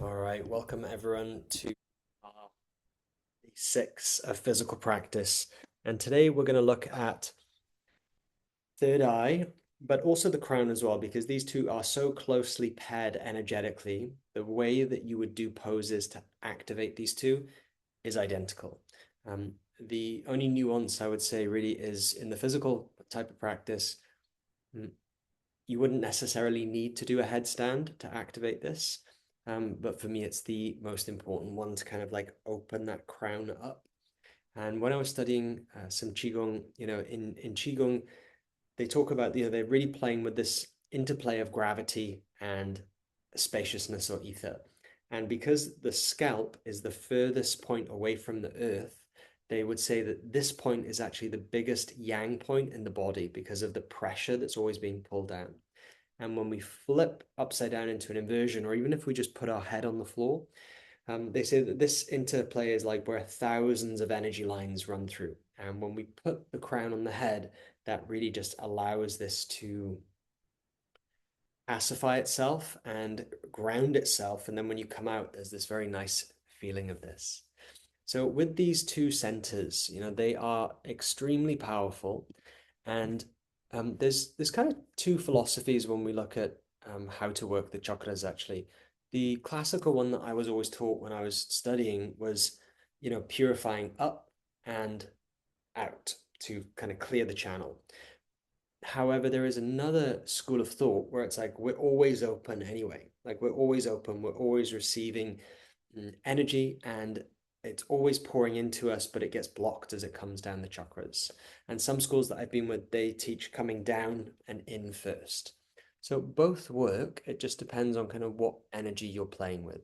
All right, welcome everyone to our day six of physical practice. And today we're going to look at third eye, but also the crown as well, because these two are so closely paired energetically. The way that you would do poses to activate these two is identical. The only nuance I would say really is in the physical type of practice, mm, you wouldn't necessarily need to do a headstand to activate this. But for me, it's the most important one to kind of like open that crown up. And when I was studying some Qigong, in Qigong, they talk about, they're really playing with this interplay of gravity and spaciousness or ether. And because the scalp is the furthest point away from the earth, they would say that this point is actually the biggest yang point in the body because of the pressure that's always being pulled down. And when we flip upside down into an inversion, or even if we just put our head on the floor, they say that this interplay is like where thousands of energy lines run through. And when we put the crown on the head, that really just allows this to pacify itself and ground itself. And then when you come out, there's this very nice feeling of this. So with these two centers, they are extremely powerful. And there's kind of two philosophies when we look at how to work the chakras, actually. The classical one that I was always taught when I was studying was, purifying up and out to kind of clear the channel. However, there is another school of thought where it's like we're always open anyway. Like we're always open, we're always receiving energy, and it's always pouring into us, but it gets blocked as it comes down the chakras. And some schools that I've been with, they teach coming down and in first. So both work. It just depends on kind of what energy you're playing with.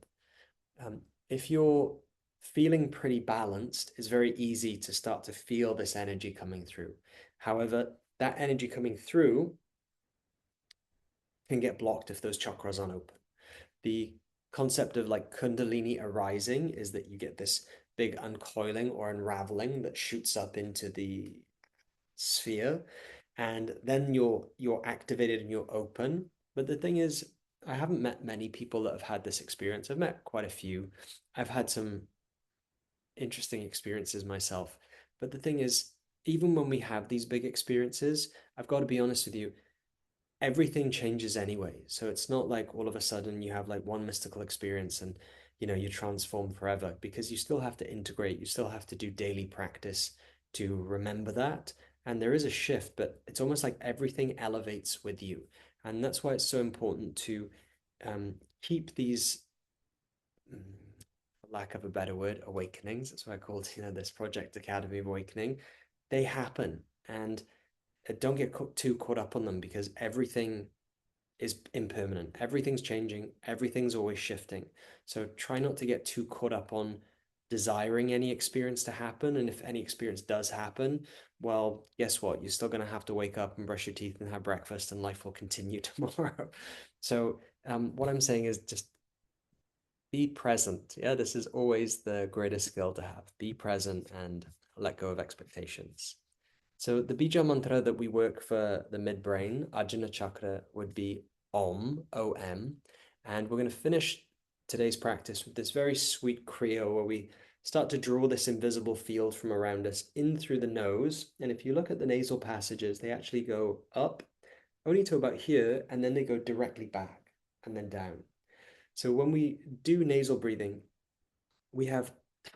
If you're feeling pretty balanced, it's very easy to start to feel this energy coming through. However, that energy coming through can get blocked if those chakras aren't open. The concept of like Kundalini arising is that you get this big uncoiling or unraveling that shoots up into the sphere, and then you're activated and you're open. But the thing is, I haven't met many people that have had this experience. I've met quite a few. I've had some interesting experiences myself. But the thing is, even when we have these big experiences, I've got to be honest with you, everything changes anyway. So it's not like all of a sudden you have like one mystical experience and you transform forever, because you still have to integrate, you still have to do daily practice to remember that. And there is a shift, but it's almost like everything elevates with you. And that's why it's so important to keep these, for lack of a better word, awakenings. That's why I called, this Project Academy of Awakening. They happen, and don't get too caught up on them, because everything is impermanent. Everything's changing. Everything's always shifting. So try not to get too caught up on desiring any experience to happen. And if any experience does happen, well, guess what? You're still going to have to wake up and brush your teeth and have breakfast, and life will continue tomorrow. So, what I'm saying is just be present. Yeah, this is always the greatest skill to have. Be present and let go of expectations. So the bija mantra that we work for the midbrain, Ajna chakra, would be Om, O-M. And we're going to finish today's practice with this very sweet Kriya where we start to draw this invisible field from around us in through the nose. And if you look at the nasal passages, they actually go up only to about here, and then they go directly back and then down. So when we do nasal breathing, we have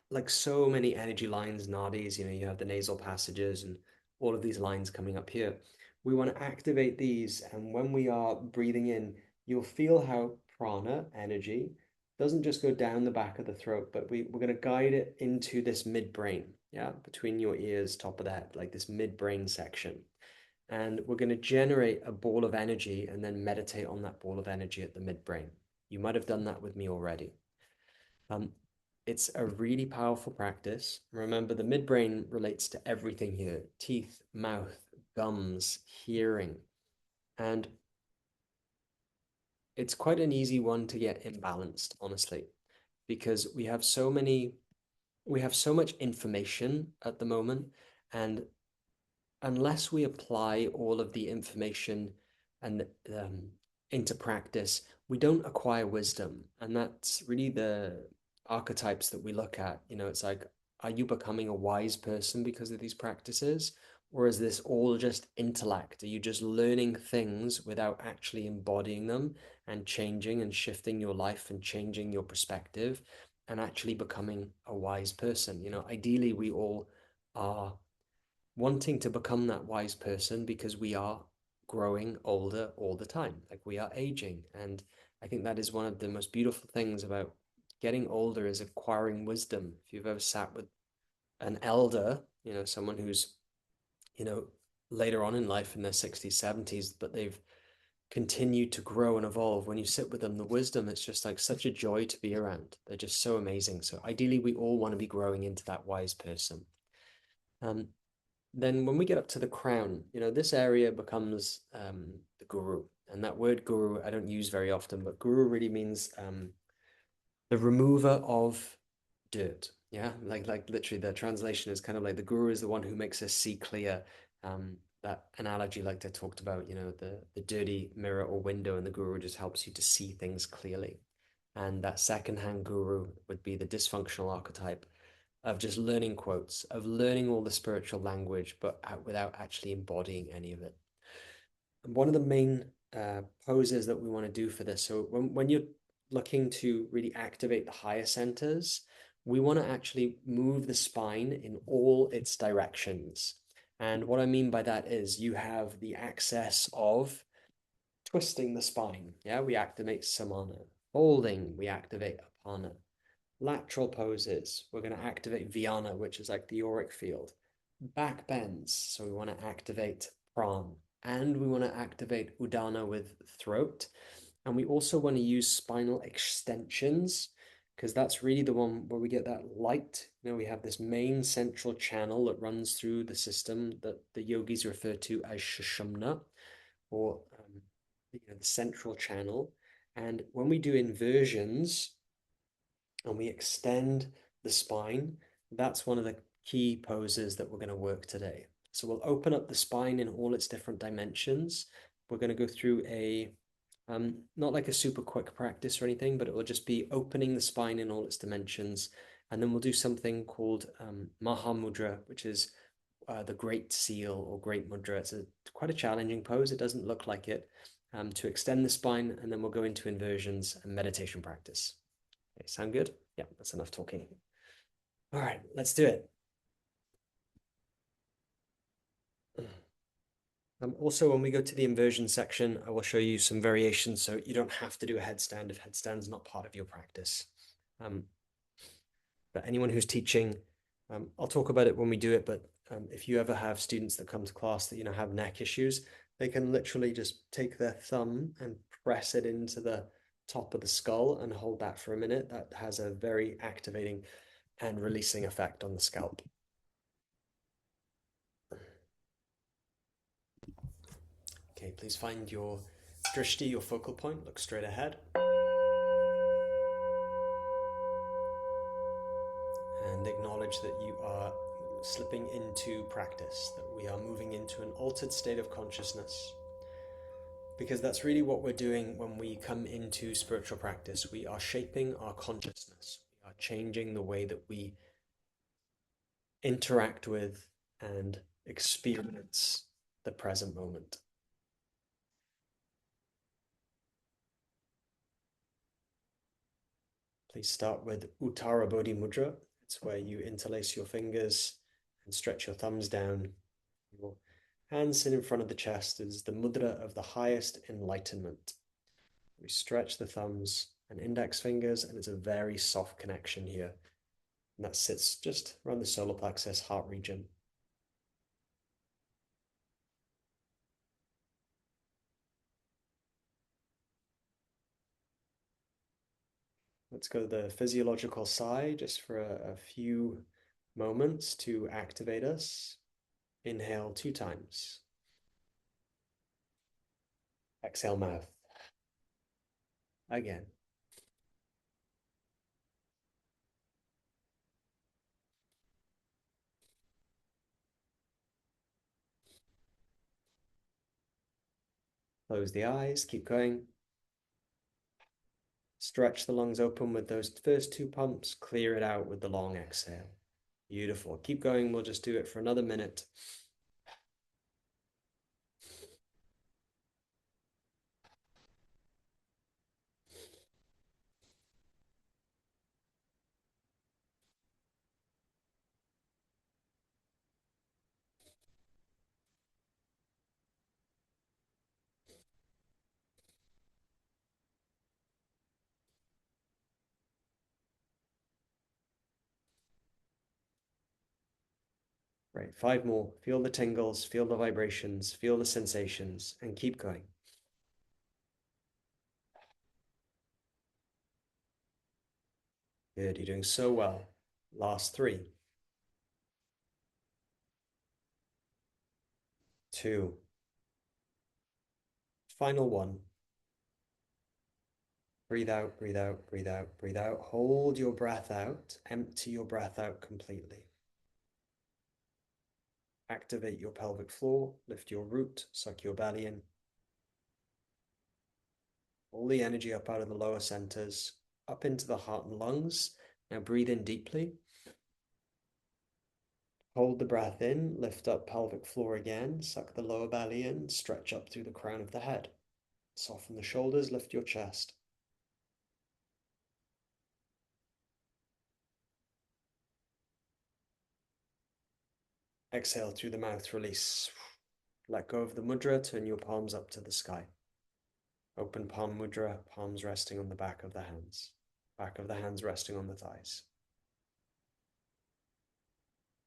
like so many energy lines, nadis, you have the nasal passages and all of these lines coming up here. We want to activate these. And when we are breathing in, you'll feel how prana, energy, doesn't just go down the back of the throat, but we're going to guide it into this midbrain, yeah, between your ears, top of the head, like this midbrain section. And we're going to generate a ball of energy and then meditate on that ball of energy at the midbrain. You might have done that with me already. Um, it's a really powerful practice. Remember, the midbrain relates to everything here: teeth, mouth, gums, hearing. And it's quite an easy one to get imbalanced, honestly, because we have so much information at the moment. And unless we apply all of the information and into practice, we don't acquire wisdom. And that's really the archetypes that we look at. It's like, are you becoming a wise person because of these practices? Or is this all just intellect? Are you just learning things without actually embodying them and changing and shifting your life and changing your perspective and actually becoming a wise person? Ideally, we all are wanting to become that wise person because we are growing older all the time. Like we are aging. And I think that is one of the most beautiful things about getting older is acquiring wisdom. If you've ever sat with an elder, someone who's, you know, later on in life in their 60s, 70s, but they've continued to grow and evolve. When you sit with them, the wisdom, it's just like such a joy to be around. They're just so amazing. So ideally, we all want to be growing into that wise person. Um, then when we get up to the crown, this area becomes the guru. And that word guru, I don't use very often, but guru really means the remover of dirt. Yeah, like literally the translation is kind of like the guru is the one who makes us see clear. That analogy, like I talked about, the dirty mirror or window, and the guru just helps you to see things clearly. And that second-hand guru would be the dysfunctional archetype of just learning quotes, of learning all the spiritual language, but without actually embodying any of it. And one of the main poses that we want to do for this, so when you're looking to really activate the higher centers, we want to actually move the spine in all its directions. And what I mean by that is you have the access of twisting the spine. Yeah, we activate samana. Folding, we activate apana. Lateral poses, we're going to activate Vyana, which is like the auric field. Back bends, so we want to activate Pran. And we want to activate Udana with throat. And we also want to use spinal extensions, because that's really the one where we get that light. We have this main central channel that runs through the system that the yogis refer to as Shushumna, or the central channel. And when we do inversions, and we extend the spine, that's one of the key poses that we're going to work today. So we'll open up the spine in all its different dimensions. We're going to go through not like a super quick practice or anything, but it will just be opening the spine in all its dimensions. And then we'll do something called Maha Mudra, which is the Great Seal or Great Mudra. It's quite a challenging pose. It doesn't look like it. To extend the spine, and then we'll go into inversions and meditation practice. Okay, sound good? Yeah, that's enough talking. All right, let's do it. Also, when we go to the inversion section, I will show you some variations so you don't have to do a headstand if headstand's not part of your practice. But anyone who's teaching, I'll talk about it when we do it, but if you ever have students that come to class that have neck issues, they can literally just take their thumb and press it into the top of the skull and hold that for a minute. That has a very activating and releasing effect on the scalp. Okay, please find your drishti, your focal point. Look straight ahead. And acknowledge that you are slipping into practice, that we are moving into an altered state of consciousness. Because that's really what we're doing when we come into spiritual practice. We are shaping our consciousness. We are changing the way that we interact with and experience the present moment. Please start with Uttara Bodhi Mudra. It's where you interlace your fingers and stretch your thumbs down. Your hands sit in front of the chest is the mudra of the highest enlightenment. We stretch the thumbs and index fingers, and it's a very soft connection here. And that sits just around the solar plexus, heart region. Let's go to the physiological side just for a few moments to activate us. Inhale 2 times. Exhale mouth. Again. Close the eyes, keep going. Stretch the lungs open with those first two pumps. Clear it out with the long exhale. Beautiful. Keep going. We'll just do it for another minute. Great. 5 more. Feel the tingles, feel the vibrations, feel the sensations, and keep going. Good. You're doing so well. Last 3, 2, final 1. Breathe out, breathe out, breathe out, breathe out. Hold your breath out. Empty your breath out completely. Activate your pelvic floor. Lift your root. Suck your belly in. All the energy up out of the lower centers, up into the heart and lungs. Now breathe in deeply. Hold the breath in. Lift up pelvic floor again. Suck the lower belly in. Stretch up through the crown of the head. Soften the shoulders. Lift your chest. Exhale through the mouth, release. Let go of the mudra, turn your palms up to the sky. Open palm mudra, palms resting on the back of the hands. Back of the hands resting on the thighs.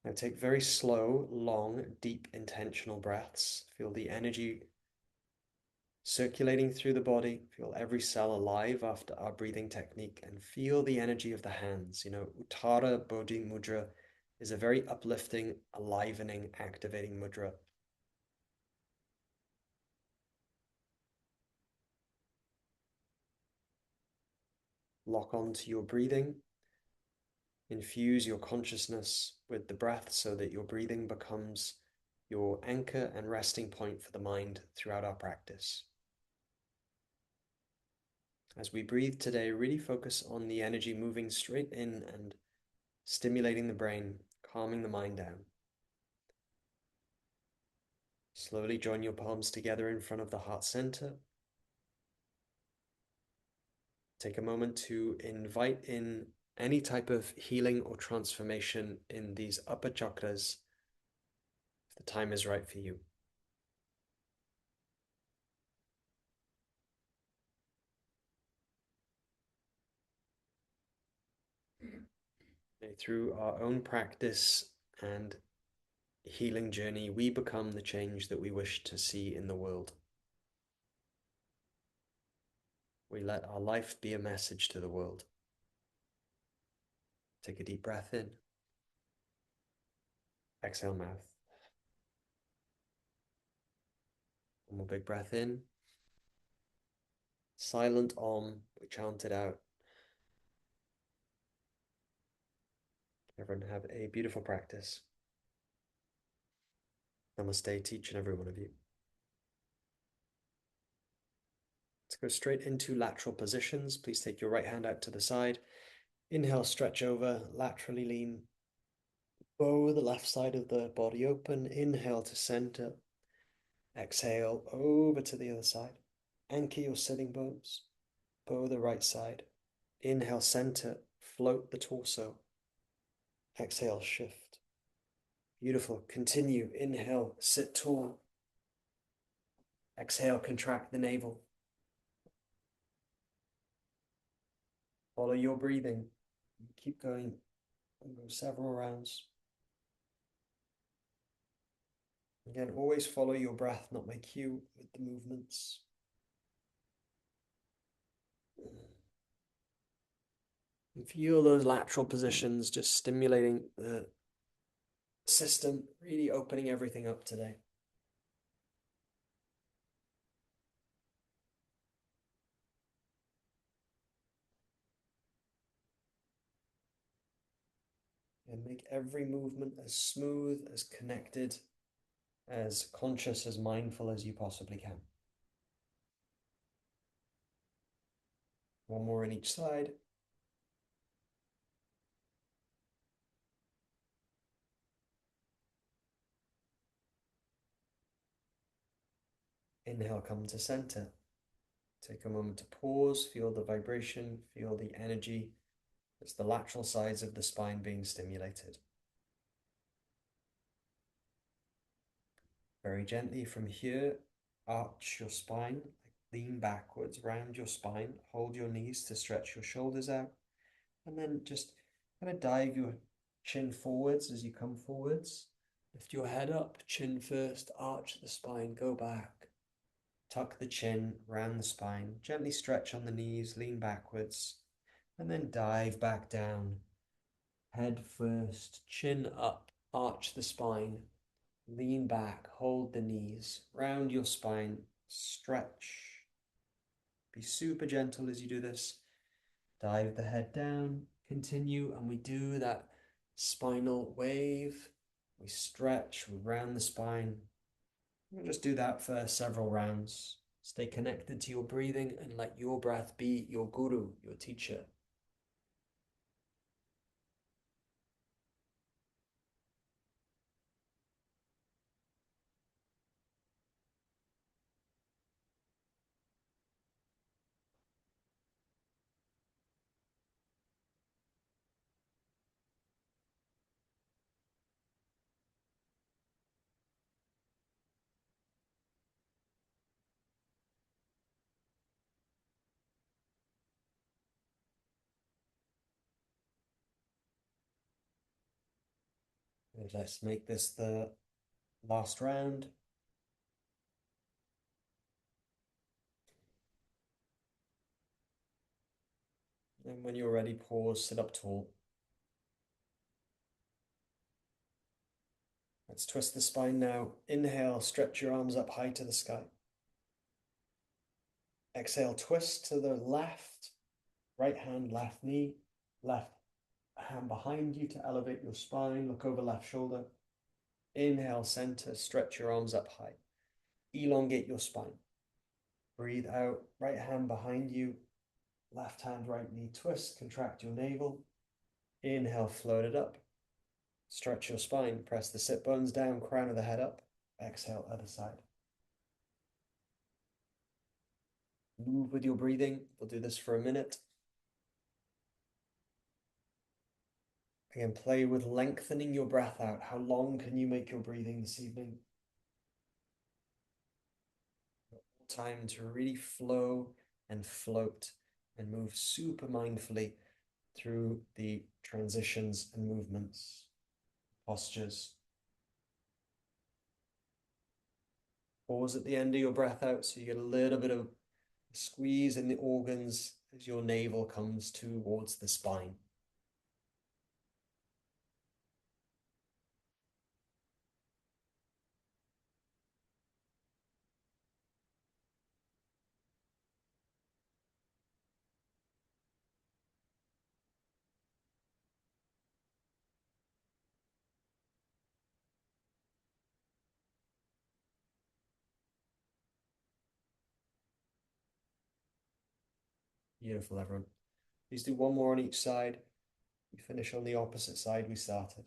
Now take very slow, long, deep, intentional breaths. Feel the energy circulating through the body. Feel every cell alive after our breathing technique, and feel the energy of the hands. Uttara Bodhi Mudra is a very uplifting, enlivening, activating mudra. Lock onto your breathing. Infuse your consciousness with the breath so that your breathing becomes your anchor and resting point for the mind throughout our practice. As we breathe today, really focus on the energy moving straight in and stimulating the brain, calming the mind down. Slowly join your palms together in front of the heart center. Take a moment to invite in any type of healing or transformation in these upper chakras if the time is right for you. Through our own practice and healing journey, we become the change that we wish to see in the world. We let our life be a message to the world. Take a deep breath in. Exhale, mouth. One more big breath in. Silent Om, we chant it out. Everyone have a beautiful practice. Namaste to each and every one of you. Let's go straight into lateral positions. Please take your right hand out to the side. Inhale, stretch over, laterally lean. Bow the left side of the body open. Inhale to center. Exhale over to the other side. Anchor your sitting bones. Bow the right side. Inhale, center. Float the torso. Exhale, shift. Beautiful. Continue. Inhale, sit tall. Exhale, contract the navel. Follow your breathing. Keep going. Go several rounds. Again, always follow your breath, not my cue with the movements. And feel those lateral positions just stimulating the system, really opening everything up today. And make every movement as smooth, as connected, as conscious, as mindful as you possibly can. One more on each side. Inhale, come to center. Take a moment to pause, feel the vibration, feel the energy. It's the lateral sides of the spine being stimulated. Very gently from here, arch your spine, lean backwards, round your spine, hold your knees to stretch your shoulders out, and then just kind of dive your chin forwards as you come forwards. Lift your head up, chin first, arch the spine, go back. Tuck the chin, round the spine, gently stretch on the knees, lean backwards, and then dive back down. Head first, chin up, arch the spine, lean back, hold the knees, round your spine, stretch. Be super gentle as you do this. Dive the head down, continue, and we do that spinal wave. We stretch, we round the spine. We'll just do that for several rounds. Stay connected to your breathing and let your breath be your guru, your teacher. Let's make this the last round. And when you're ready, pause, sit up tall. Let's twist the spine now. Inhale, stretch your arms up high to the sky. Exhale, twist to the left, right hand, left knee, left hand behind you to elevate your spine. Look over left shoulder. Inhale, center, stretch your arms up high. Elongate your spine. Breathe out, right hand behind you, left hand, right knee, twist, contract your navel. Inhale, float it up. Stretch your spine, press the sit bones down, crown of the head up. Exhale, other side. Move with your breathing. We'll do this for a minute. Again, play with lengthening your breath out. How long can you make your breathing this evening? Time to really flow and float and move super mindfully through the transitions and movements, postures. Pause at the end of your breath out so you get a little bit of squeeze in the organs as your navel comes towards the spine. Beautiful, everyone. Please do one more on each side. We finish on the opposite side we started.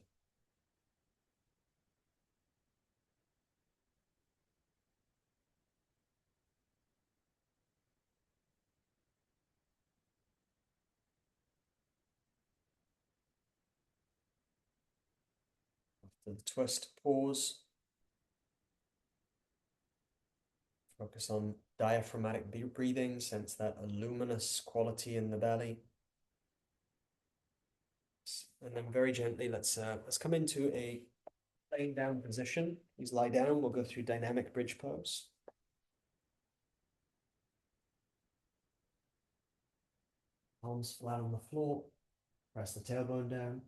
After the twist, pause. Focus on diaphragmatic breathing, sense that a luminous quality in the belly. And then very gently, let's come into a laying down position. Please lie down. We'll go through dynamic bridge pose. Palms flat on the floor. Press the tailbone down.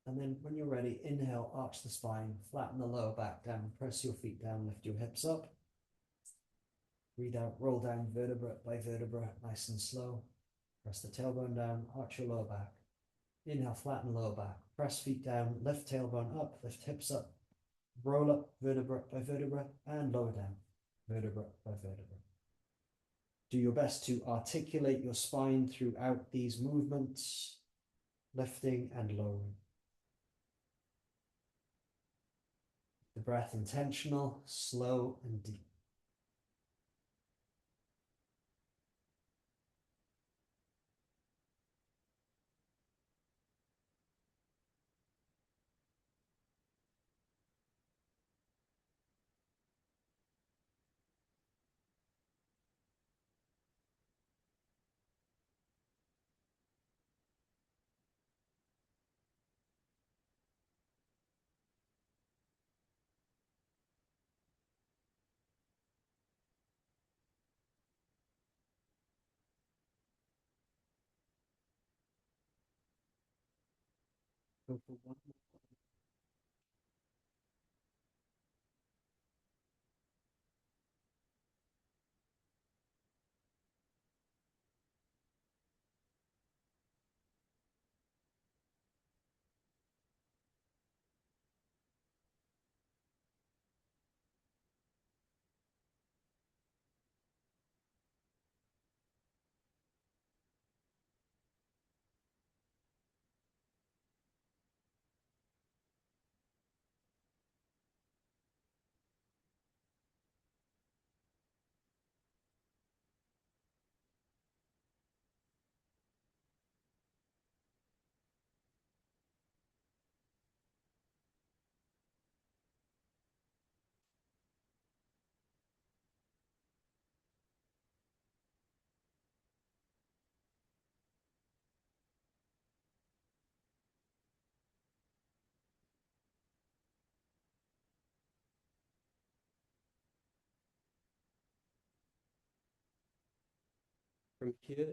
And then when you're ready, inhale, arch the spine, flatten the lower back down, press your feet down, lift your hips up. Breathe out, roll down vertebra by vertebra, nice and slow. Press the tailbone down, arch your lower back. Inhale, flatten lower back, press feet down, lift tailbone up, lift hips up, roll up vertebra by vertebra, and lower down, vertebra by vertebra. Do your best to articulate your spine throughout these movements, lifting and lowering. The breath intentional, slow and deep. Go for one more. From here,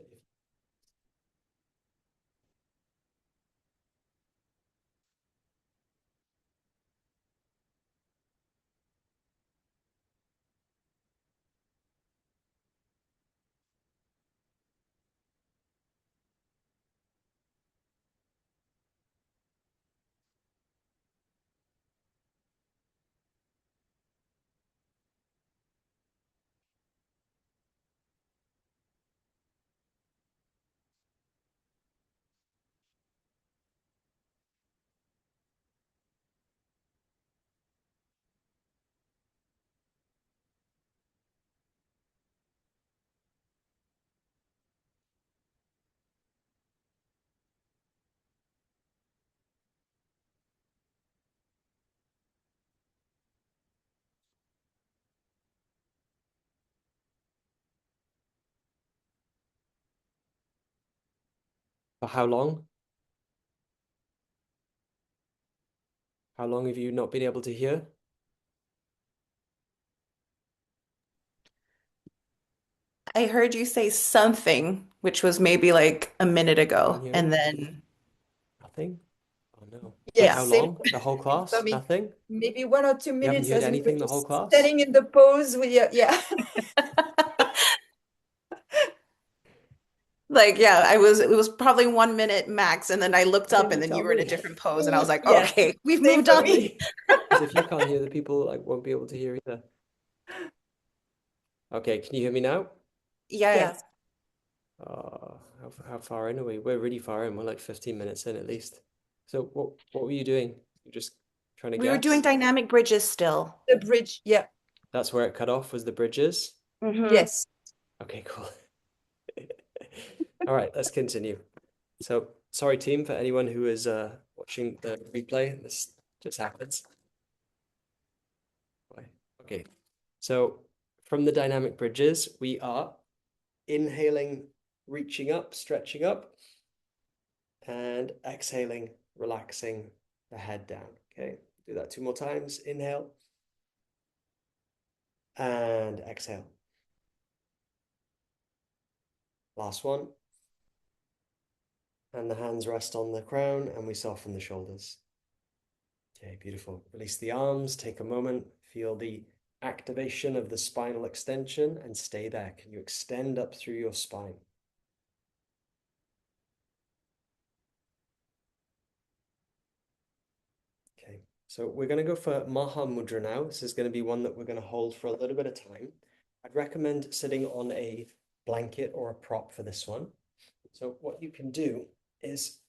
for how long? How long have you not been able to hear? I heard you say something, which was maybe like a minute Can't ago. hear And me? then, Nothing? Oh no. For yeah. how Yes, same. long? The whole So class? Nothing? maybe 1 or 2 You haven't minutes heard as we were anything the whole just class? standing in the pose. Yeah. Like, yeah, it was probably 1 minute max. And then I looked Why up didn't and you then you tell were in a me? different pose. And I was like, Yes, okay, we've same moved for on. me. Because if you can't hear, the people like won't be able to hear either. Okay, can you hear me now? Yeah. Yes. How far in are we? We're really far in. We're like 15 minutes in at least. So what were you doing? You just trying to We were doing guess? dynamic bridges still. The bridge. Yeah. That's where it cut off was the bridges. Hmm. Yes. Okay, cool. All right, let's continue. So sorry team for anyone who is watching the replay. This just happens. Okay. So from the dynamic bridges, we are inhaling, reaching up, stretching up, and exhaling, relaxing the head down. Okay, do that 2 more times. Inhale and exhale. Last one. And the hands rest on the crown and we soften the shoulders. Okay, beautiful. Release the arms, take a moment, feel the activation of the spinal extension and stay there. Can you extend up through your spine? Okay, so we're going to go for Maha Mudra now. This is going to be one that we're going to hold for a little bit of time. I'd recommend sitting on a blanket or a prop for this one. So what you can do is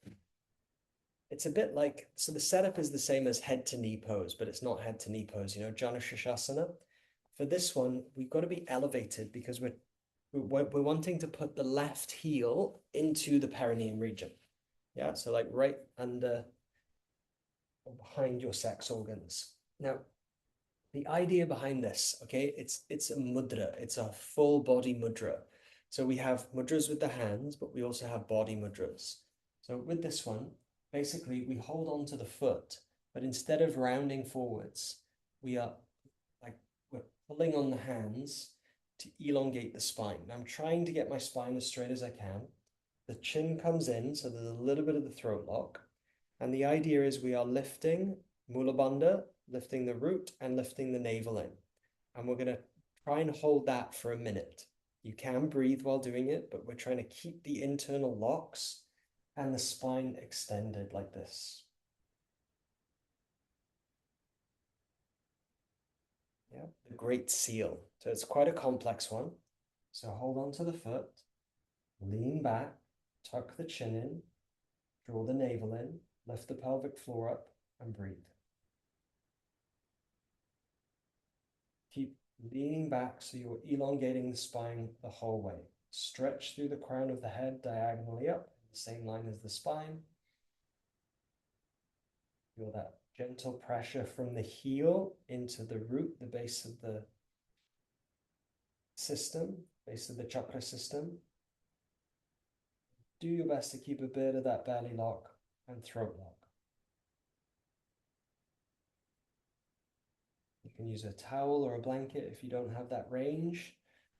it's a bit like, so the setup is the same as head to knee pose, but it's not head to knee pose, you know, Jana Shashasana. For this one, we've got to be elevated because we're wanting to put the left heel into the perineum region. Yeah, so like right under or behind your sex organs. Now, the idea behind this, okay, it's a mudra, it's a full body mudra. So we have mudras with the hands, but we also have body mudras. So with this one, basically we hold on to the foot, but instead of rounding forwards, we are like we're pulling on the hands to elongate the spine. I'm trying to get my spine as straight as I can. The chin comes in, so there's a little bit of the throat lock. And the idea is we are lifting Mula Bandha, lifting the root and lifting the navel in. And we're going to try and hold that for a minute. You can breathe while doing it, but we're trying to keep the internal locks and the spine extended like this. Yeah, the Great Seal. So it's quite a complex one. So hold on to the foot, lean back, tuck the chin in, draw the navel in, lift the pelvic floor up, and breathe. Keep leaning back so you're elongating the spine the whole way. Stretch through the crown of the head diagonally up, the same line as the spine. Feel that gentle pressure from the heel into the root, the base of the system, base of the chakra system. Do your best to keep a bit of that belly lock and throat lock. You can use a towel or a blanket if you don't have that range,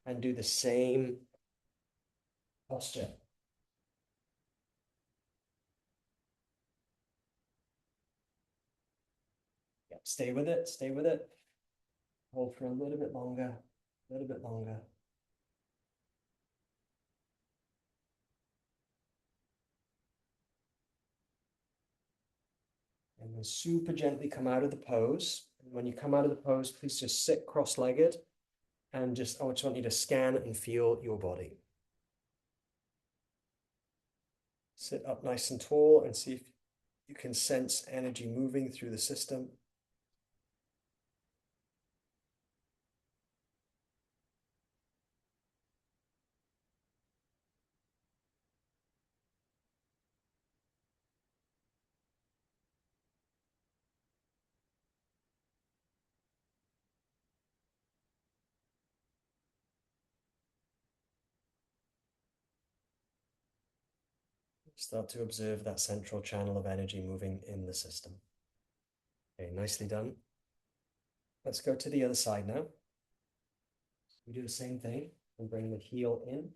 and do the same posture. Yep, stay with it, stay with it. Hold for a little bit longer, a little bit longer. And then super gently come out of the pose. And when you come out of the pose, please just sit cross-legged and I just want you to scan and feel your body. Sit up nice and tall and see if you can sense energy moving through the system. Start to observe that central channel of energy moving in the system. Okay, nicely done. Let's go to the other side now. We do the same thing and bring the heel in.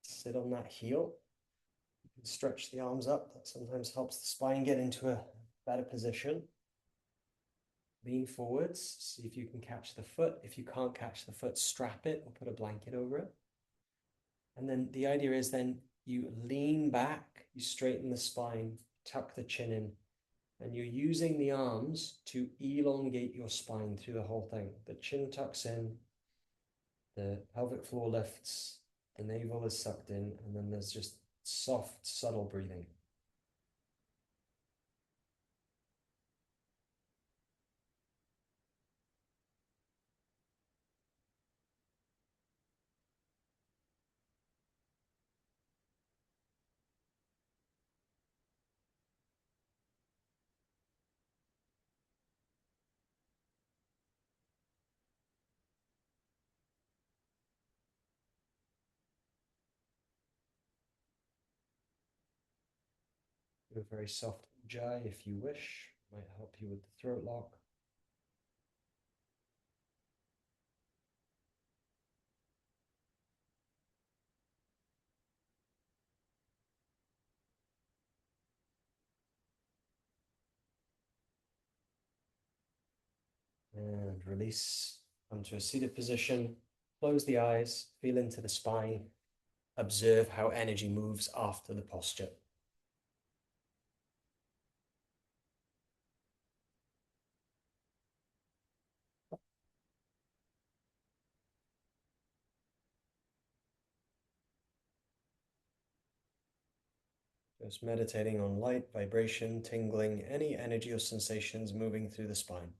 Sit on that heel. You can stretch the arms up. That sometimes helps the spine get into a better position. Lean forwards. See if you can catch the foot. If you can't catch the foot, strap it or put a blanket over it. And then the idea is then you lean back, you straighten the spine, tuck the chin in, and you're using the arms to elongate your spine through the whole thing. The chin tucks in, the pelvic floor lifts, the navel is sucked in, and then there's just soft, subtle breathing. Do a very soft ujjayi if you wish. Might help you with the throat lock. And release. Come to a seated position. Close the eyes, feel into the spine. Observe how energy moves after the posture. Just meditating on light, vibration, tingling, any energy or sensations moving through the spine.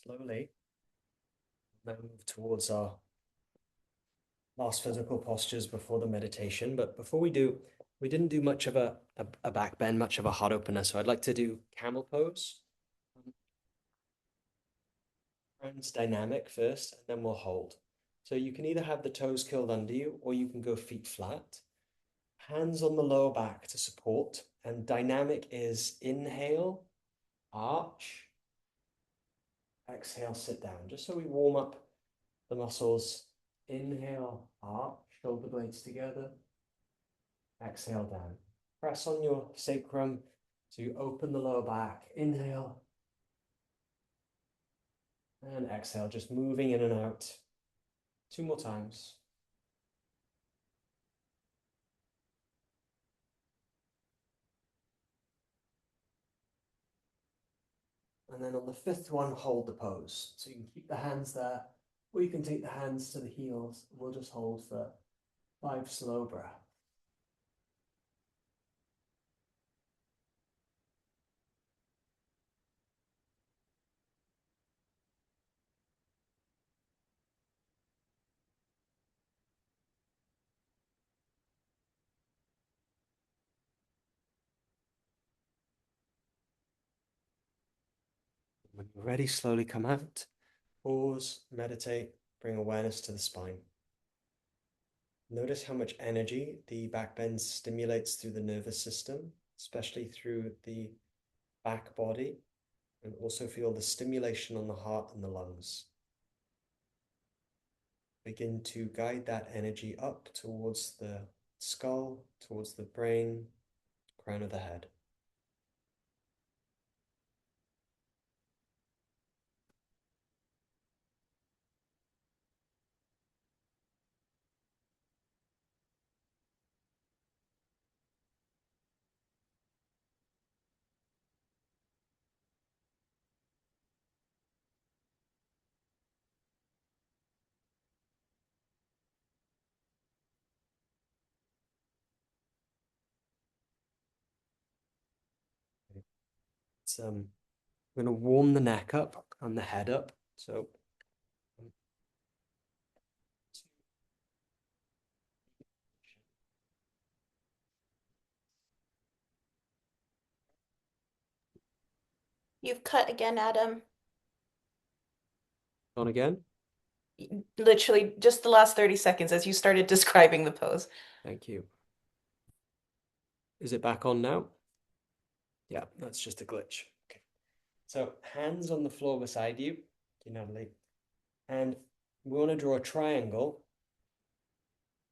Slowly, now move towards our last physical postures before the meditation. But before we do, we didn't do much of a back bend, much of a heart opener. So I'd like to do camel pose. Hands dynamic first, and then we'll hold. So you can either have the toes curled under you, or you can go feet flat. Hands on the lower back to support. And dynamic is inhale, arch, exhale, sit down. Just so we warm up the muscles. Inhale, arch, shoulder blades together. Exhale down. Press on your sacrum to open the lower back. Inhale. And exhale, just moving in and out. 2 more times. And then on the 5th one, hold the pose. So you can keep the hands there, or you can take the hands to the heels. We'll just hold for 5 slow breaths. When you're ready, slowly come out. Pause, meditate, bring awareness to the spine. Notice how much energy the back bend stimulates through the nervous system, especially through the back body, and also feel the stimulation on the heart and the lungs. Begin to guide that energy up towards the skull, towards the brain, crown of the head. It's, we're going to warm the neck up and the head up. So You've cut again, Adam. on again. Literally just the last 30 seconds as you started describing the pose. Thank you. Is it back on now? Yeah, that's just a glitch. Okay. So hands on the floor beside you, Natalie, and we want to draw a triangle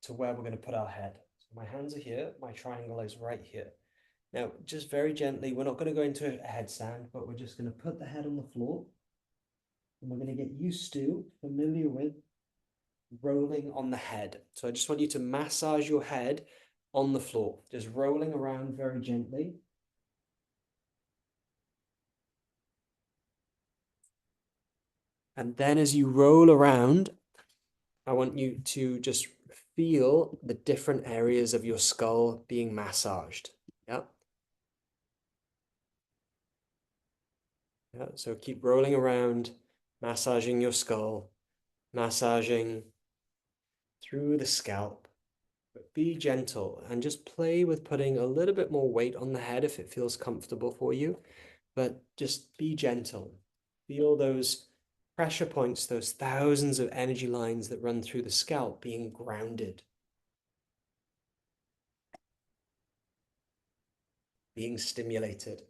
to where we're going to put our head. So my hands are here, my triangle is right here. Now, just very gently, we're not going to go into a headstand, but we're just going to put the head on the floor, and we're going to get used to, familiar with rolling on the head. So I just want you to massage your head on the floor, just rolling around very gently. And then as you roll around, I want you to just feel the different areas of your skull being massaged. Yeah. Yeah. So keep rolling around, massaging your skull, massaging through the scalp. But be gentle and just play with putting a little bit more weight on the head if it feels comfortable for you. But just be gentle. Feel those pressure points, those thousands of energy lines that run through the scalp being grounded, being stimulated.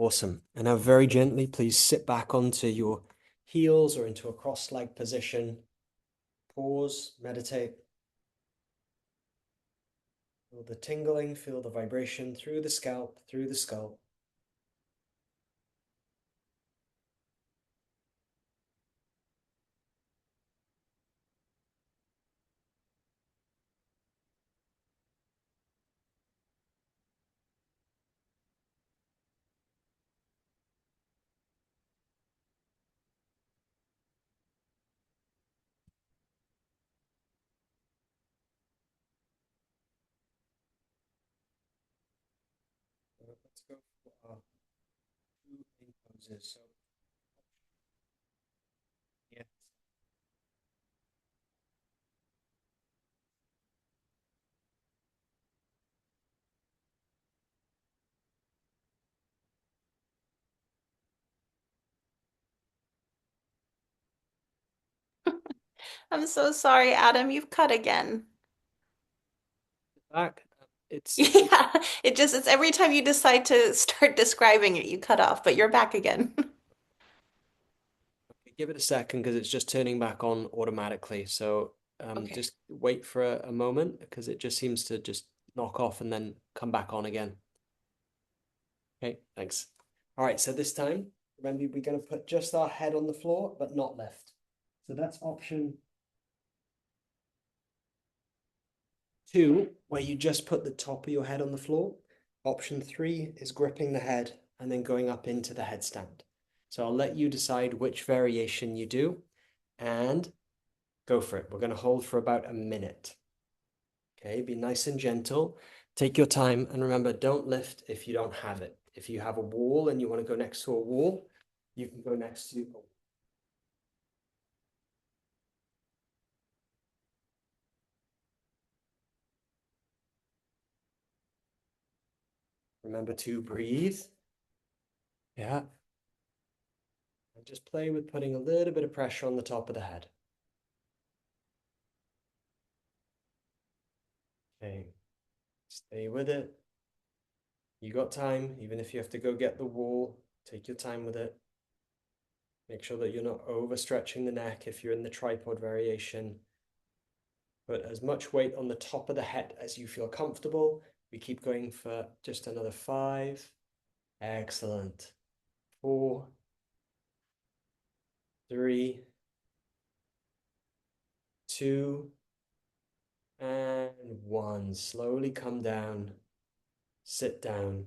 Awesome. And now very gently, please sit back onto your heels or into a cross-legged position. Pause, meditate. Feel the tingling, feel the vibration through the scalp, through the skull. Let's go for our two main poses. So, yeah. I'm so sorry, Adam. You've cut again. Back. It's Yeah, it's every time you decide to start describing it, you cut off, but you're back again. give it a second because it's just turning back on automatically. So Okay. just wait for a moment because it just seems to just knock off and then come back on again. Okay, thanks. All right, so this time, remember, we're going to put just our head on the floor, but not lift. So that's option two, where you just put the top of your head on the floor. Option three is gripping the head and then going up into the headstand. So I'll let you decide which variation you do and go for it. We're going to hold for about a minute. Okay, be nice and gentle. Take your time and remember, don't lift if you don't have it. If you have a wall and you want to go next to a wall, you can go next to. Remember to breathe. Yeah. And just play with putting a little bit of pressure on the top of the head. Okay. Stay with it. You got time, even if you have to go get the wall, take your time with it. Make sure that you're not overstretching the neck if you're in the tripod variation. Put as much weight on the top of the head as you feel comfortable. We keep going for just another 5. Excellent. 4, 3, 2, and 1. Slowly come down. Sit down.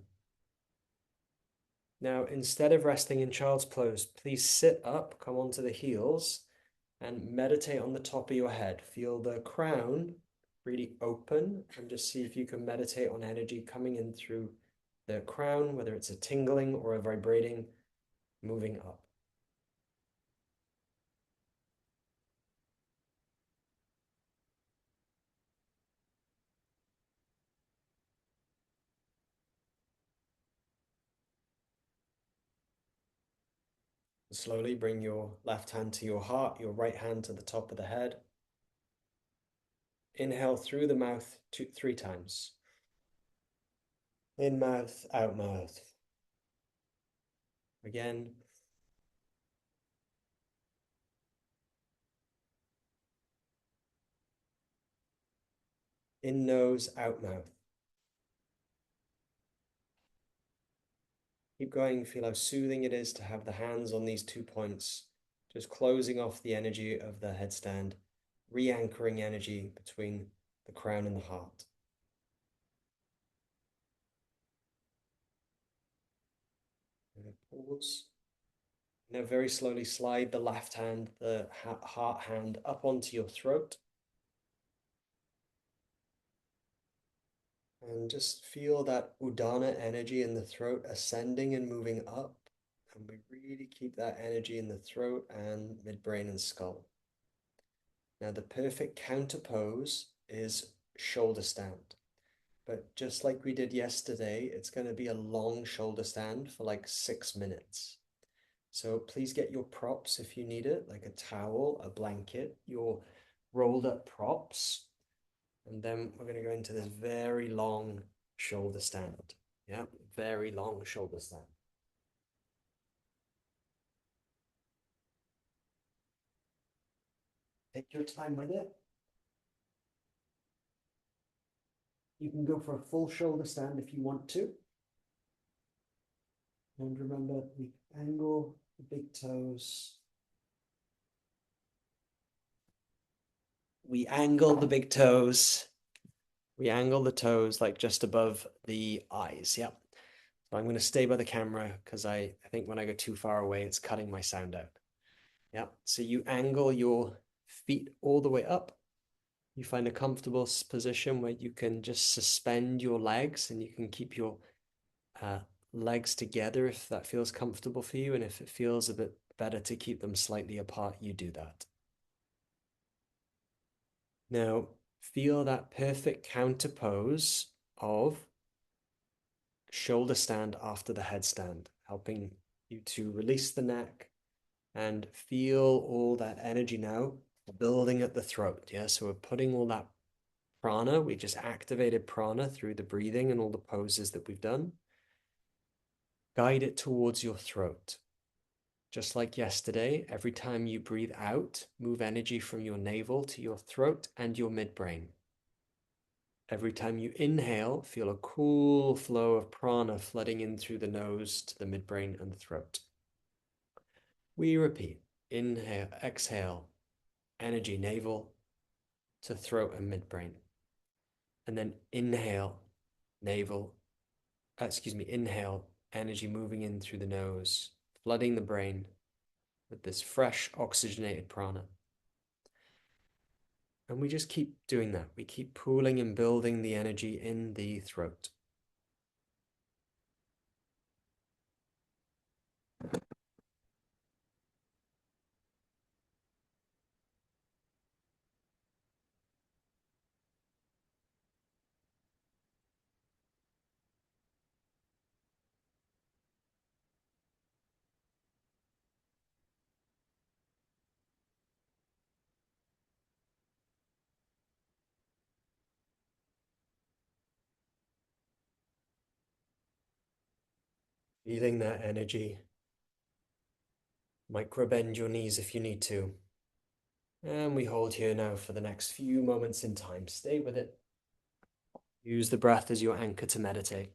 Now, instead of resting in child's pose, please sit up, come onto the heels, and meditate on the top of your head. Feel the crown really open and just see if you can meditate on energy coming in through the crown, whether it's a tingling or a vibrating, moving up. Slowly bring your left hand to your heart, your right hand to the top of the head. Inhale through the mouth 3 times. In mouth, out mouth. Again. In nose, out mouth. Keep going, feel how soothing it is to have the hands on these 2 points, just closing off the energy of the headstand, re-anchoring energy between the crown and the heart. And pause. Now very slowly slide the left hand, the heart hand, up onto your throat. And just feel that Udana energy in the throat ascending and moving up. And we really keep that energy in the throat and midbrain and skull. Now, the perfect counter pose is shoulder stand. But just like we did yesterday, it's going to be a long shoulder stand for like 6 minutes. So please get your props if you need it, like a towel, a blanket, your rolled up props. And then we're going to go into this very long shoulder stand. Yeah, very long shoulder stand. Take your time with it. You can go for a full shoulder stand if you want to. And remember, we angle the big toes. We angle the big toes. We angle the toes like just above the eyes. Yep. So I'm going to stay by the camera because I think when I go too far away, it's cutting my sound out. Yep. So you angle your feet all the way up. You find a comfortable position where you can just suspend your legs and you can keep your uh, legs together if that feels comfortable for you. And if it feels a bit better to keep them slightly apart, you do that. Now, feel that perfect counter pose of shoulder stand after the headstand, helping you to release the neck and feel all that energy now building at the throat. Yeah, so we're putting all that prana, we just activated prana through the breathing and all the poses that we've done. Guide it towards your throat. Just like yesterday, every time you breathe out, move energy from your navel to your throat and your midbrain. Every time you inhale, feel a cool flow of prana flooding in through the nose to the midbrain and the throat. We repeat, inhale, exhale, energy navel to throat and midbrain. And then inhale, navel, inhale, energy moving in through the nose, flooding the brain with this fresh oxygenated prana. And we just keep doing that. We keep pooling and building the energy in the throat. Feeling that energy. Micro bend your knees if you need to. And we hold here now for the next few moments in time. Stay with it. Use the breath as your anchor to meditate.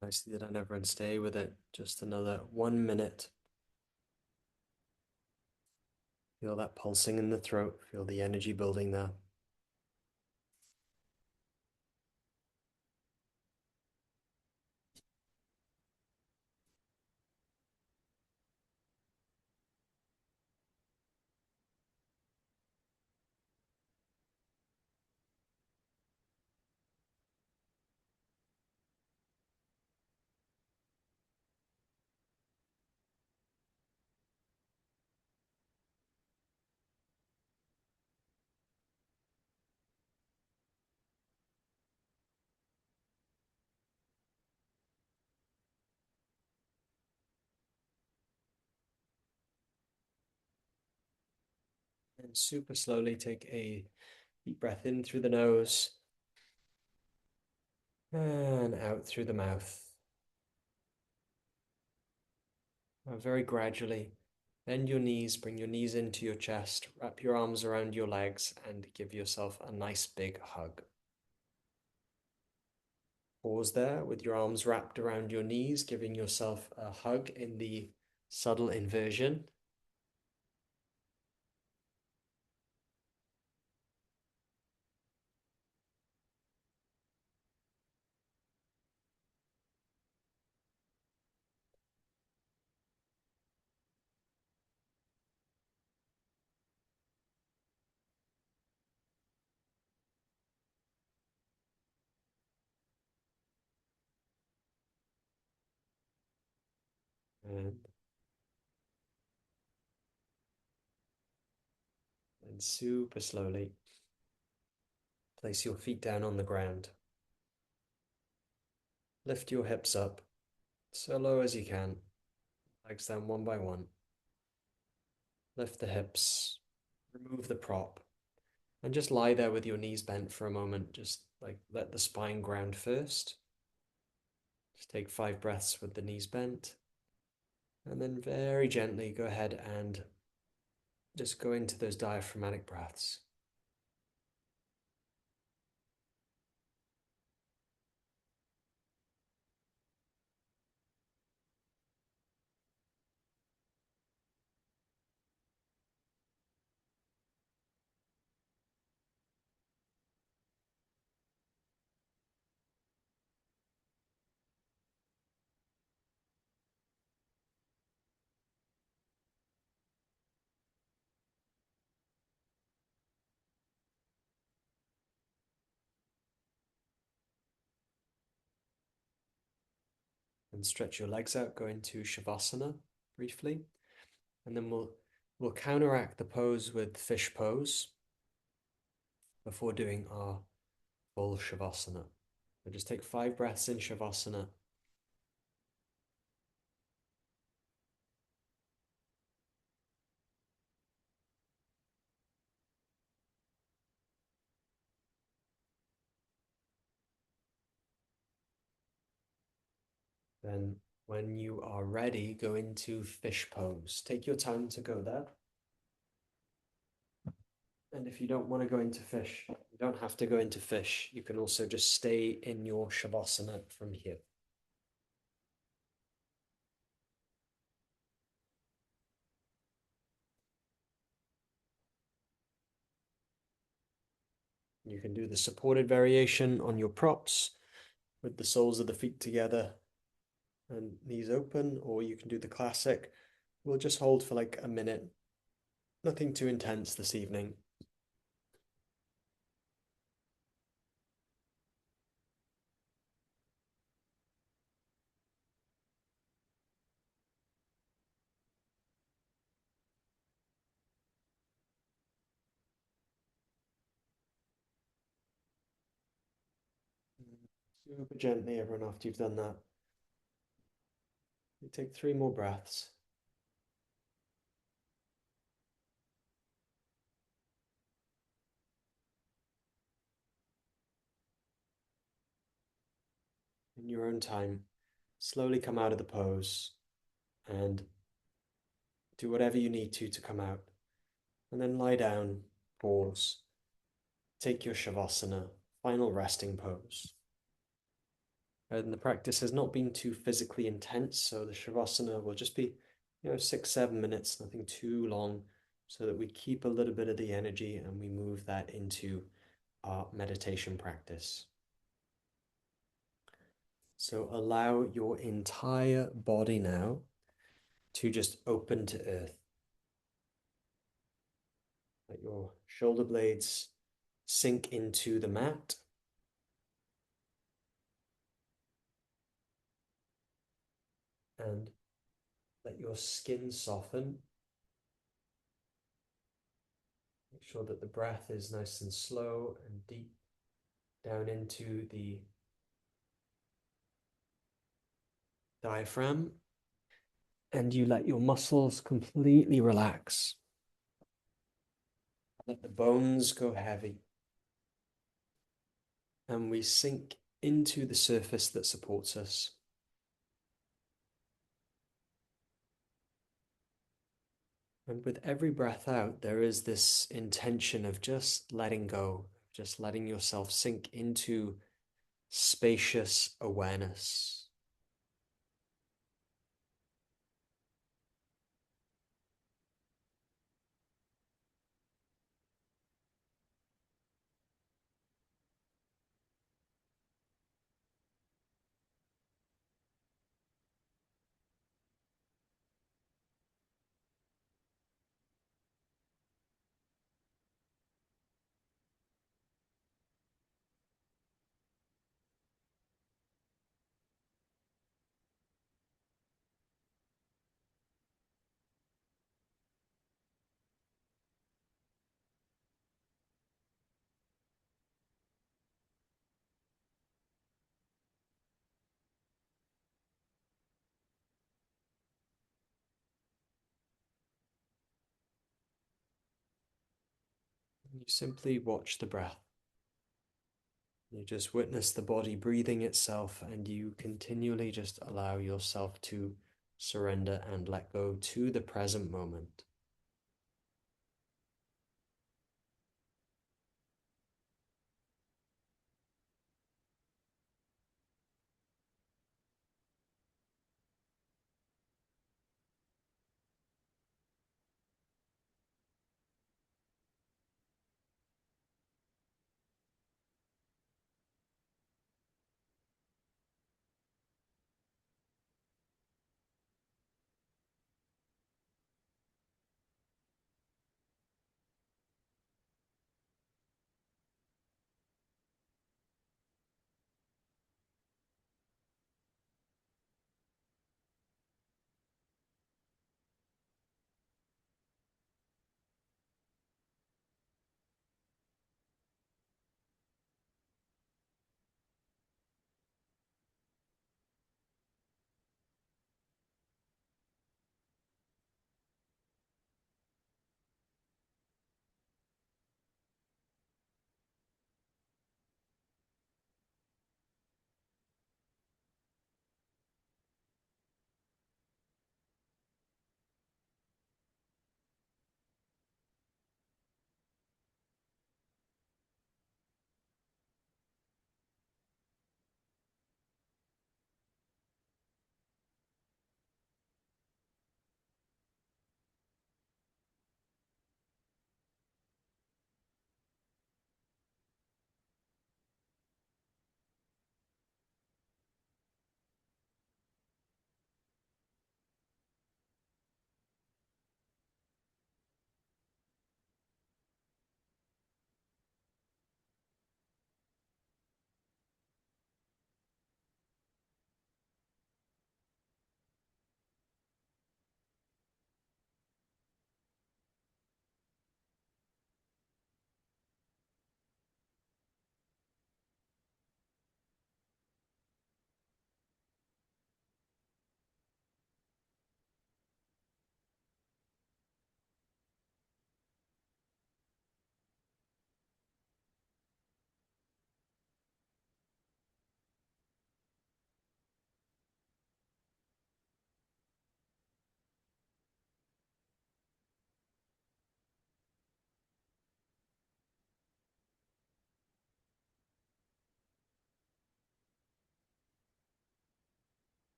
Nicely done, everyone. Stay with it. Just another 1 minute. Feel that pulsing in the throat. Feel the energy building there. And super slowly take a deep breath in through the nose and out through the mouth. Very gradually, bend your knees, bring your knees into your chest, wrap your arms around your legs, and give yourself a nice big hug. Pause there with your arms wrapped around your knees, giving yourself a hug in the subtle inversion. And super slowly, place your feet down on the ground. Lift your hips up, so low as you can, legs down one by one. Lift the hips, remove the prop, and just lie there with your knees bent for a moment. Just like let the spine ground first. Just take 5 breaths with the knees bent. And then very gently go ahead and just go into those diaphragmatic breaths. And stretch your legs out, go into Shavasana briefly. And then we'll counteract the pose with fish pose before doing our full Shavasana. So just take 5 breaths in Shavasana. Then when you are ready, go into fish pose. Take your time to go there. And if you don't want to go into fish, you don't have to go into fish. You can also just stay in your Shavasana from here. You can do the supported variation on your props with the soles of the feet together and knees open, or you can do the classic. We'll just hold for like a minute. Nothing too intense this evening. Super gently, everyone, after you've done that. You take 3 more breaths. In your own time, slowly come out of the pose and do whatever you need to come out. And then lie down, pause, take your Shavasana, final resting pose. And the practice has not been too physically intense, so the Shavasana will just be, 6, 7 minutes, nothing too long, so that we keep a little bit of the energy and we move that into our meditation practice. So allow your entire body now to just open to earth. Let your shoulder blades sink into the mat. And let your skin soften. Make sure that the breath is nice and slow and deep down into the diaphragm. And you let your muscles completely relax. Let the bones go heavy, and we sink into the surface that supports us. And with every breath out, there is this intention of just letting go, just letting yourself sink into spacious awareness. You simply watch the breath. You just witness the body breathing itself, and you continually just allow yourself to surrender and let go to the present moment.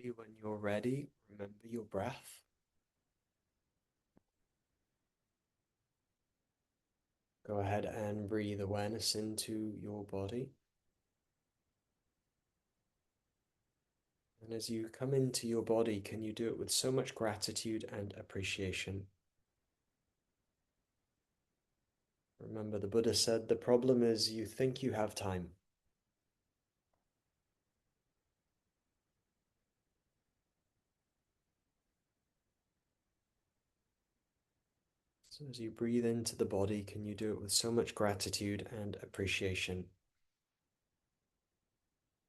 slowly, when you're ready, remember your breath. Go ahead and breathe awareness into your body. And as you come into your body, can you do it with so much gratitude and appreciation? Remember, the Buddha said the problem is you think you have time. So as you breathe into the body, can you do it with so much gratitude and appreciation?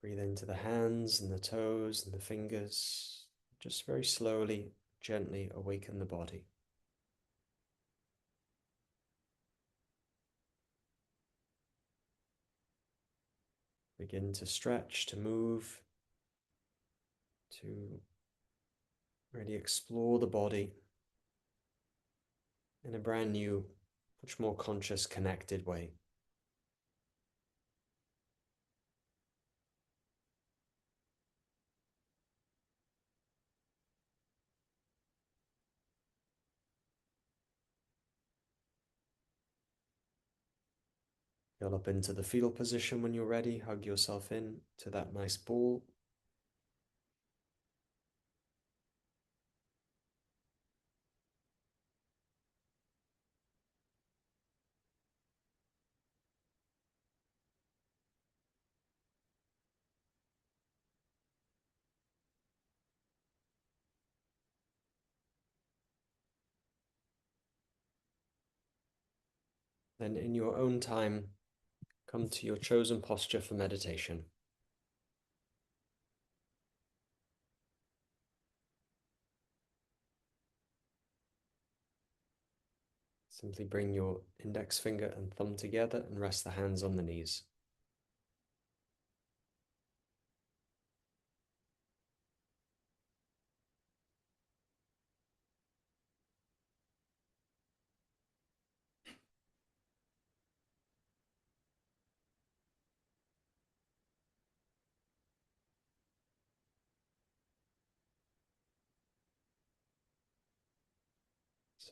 Breathe into the hands and the toes and the fingers. Just very slowly, gently awaken the body. Begin to stretch, to move, to really explore the body in a brand new, much more conscious, connected way. Go up into the fetal position when you're ready. Hug yourself in to that nice ball. Then in your own time, come to your chosen posture for meditation. Simply bring your index finger and thumb together and rest the hands on the knees.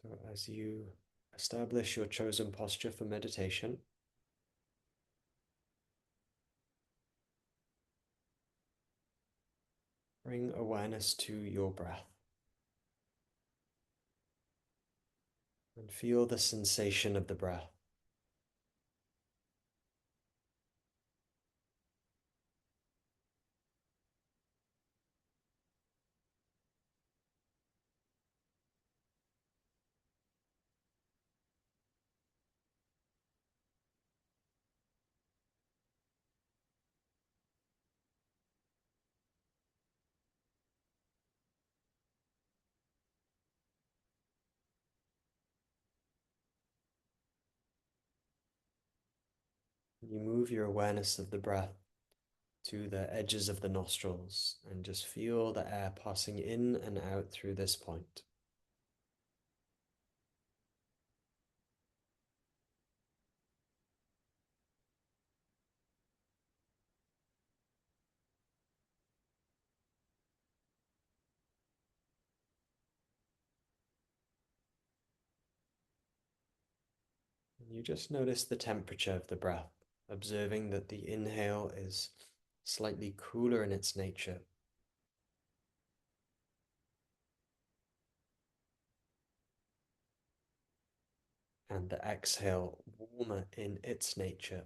So as you establish your chosen posture for meditation, bring awareness to your breath and feel the sensation of the breath. You move your awareness of the breath to the edges of the nostrils and just feel the air passing in and out through this point. And you just notice the temperature of the breath, observing that the inhale is slightly cooler in its nature, and the exhale warmer in its nature.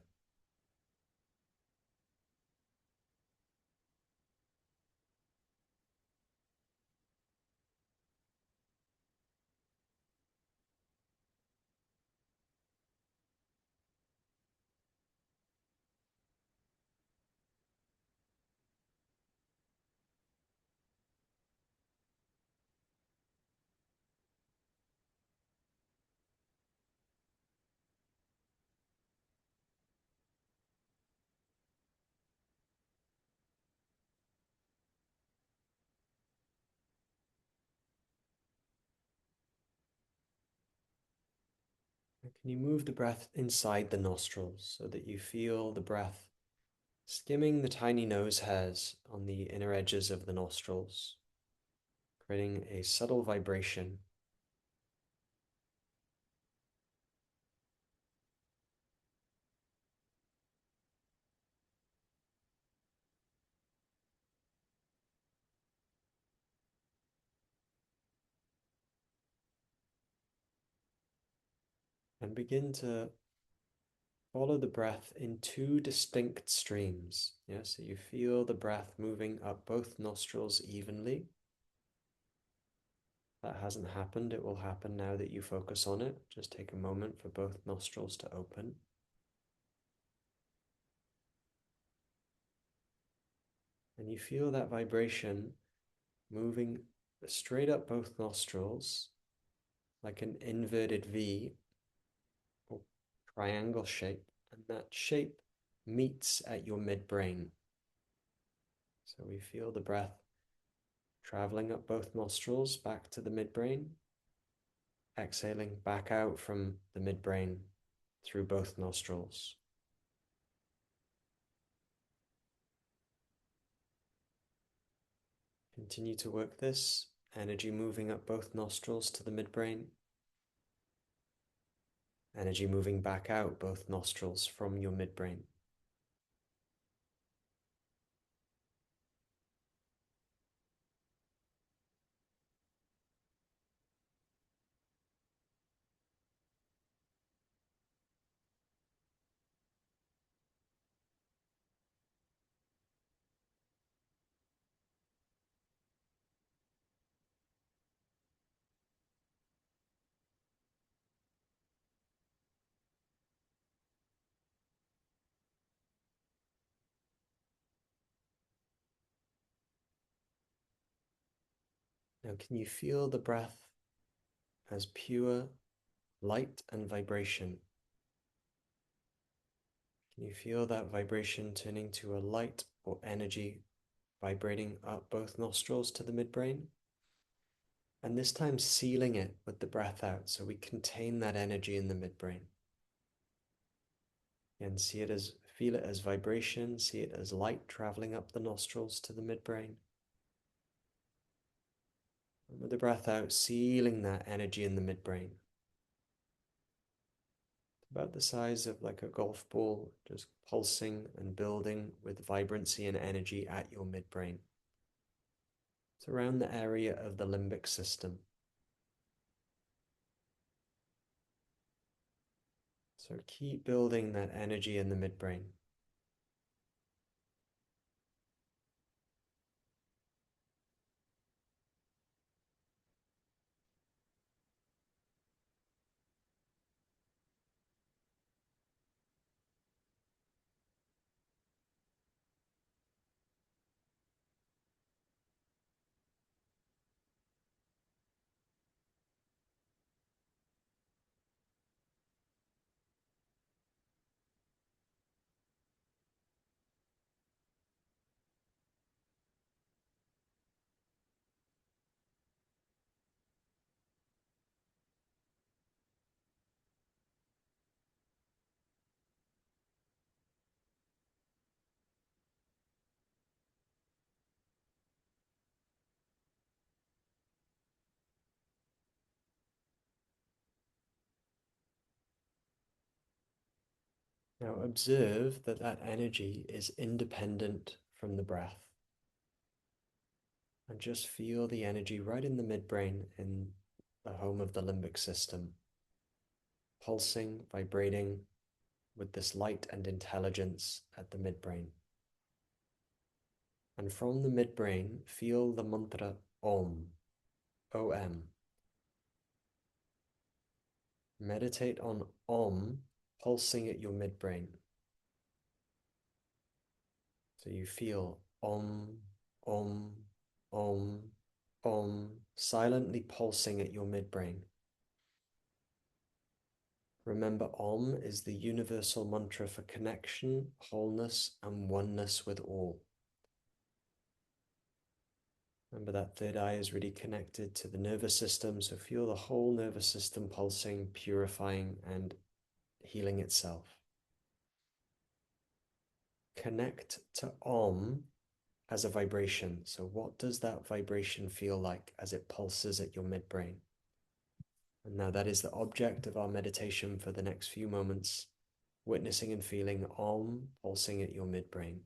And can you move the breath inside the nostrils so that you feel the breath skimming the tiny nose hairs on the inner edges of the nostrils, creating a subtle vibration. And begin to follow the breath in two distinct streams. Yeah, so you feel the breath moving up both nostrils evenly. That hasn't happened. It will happen now that you focus on it. Just take a moment for both nostrils to open. And you feel that vibration moving straight up both nostrils like an inverted V or triangle shape. And that shape meets at your midbrain. So we feel the breath traveling up both nostrils back to the midbrain, exhaling back out from the midbrain through both nostrils. Continue to work this, energy moving up both nostrils to the midbrain, energy moving back out both nostrils from your midbrain. Now, can you feel the breath as pure light and vibration? Can you feel that vibration turning to a light or energy vibrating up both nostrils to the midbrain? And this time sealing it with the breath out so we contain that energy in the midbrain. And feel it as vibration, see it as light traveling up the nostrils to the midbrain. And with the breath out, sealing that energy in the midbrain. About the size of like a golf ball, just pulsing and building with vibrancy and energy at your midbrain. It's around the area of the limbic system. So keep building that energy in the midbrain. Now observe that that energy is independent from the breath. And just feel the energy right in the midbrain in the home of the limbic system, pulsing, vibrating with this light and intelligence at the midbrain. And from the midbrain, feel the mantra Om, O-M. Meditate on Om pulsing at your midbrain. So you feel Om, Om, Om, Om, silently pulsing at your midbrain. Remember, Om is the universal mantra for connection, wholeness, and oneness with all. Remember that third eye is really connected to the nervous system, so feel the whole nervous system pulsing, purifying, and healing itself. connect to Om as a vibration. So, what does that vibration feel like as it pulses at your midbrain? And now, that is the object of our meditation for the next few moments, witnessing and feeling Om pulsing at your midbrain.